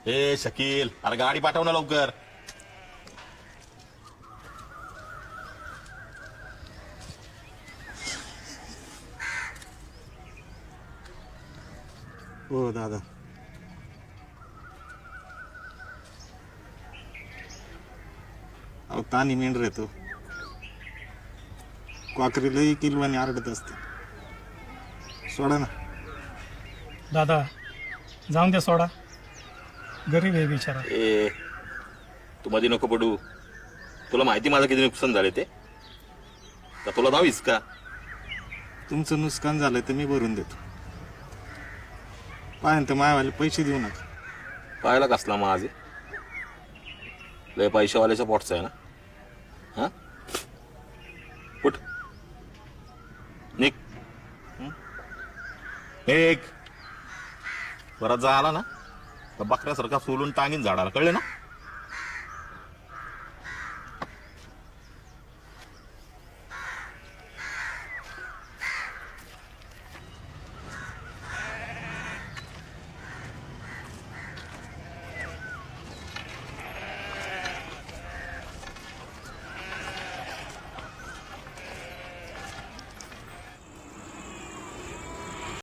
ए शकील, अरे गाडी पाठव ना लवकर. हो दादा. अहो तानी मेंढर येतो, क्वाकरीलाही किलवाने आरडत असते. सोडा ना दादा, जाऊन द्या, सोडा. गरीब आहे बिचारा. ए तू मध्ये नको पडू. तुला माहिती माझं किती नुकसान झाले ते, तर तुला दावीस का? तुमचं नुकसान झालं तर मी भरून देतो. पाहिजे मायावाले पैसे देऊ नका. पाहायला कसला माझे लय पैशावाल्याच्या पोटचा आहे ना. हा कुठ निक एक परत जा आला ना तर बकऱ्यासारखा सोलून टांगीन झाडाला, कळले ना.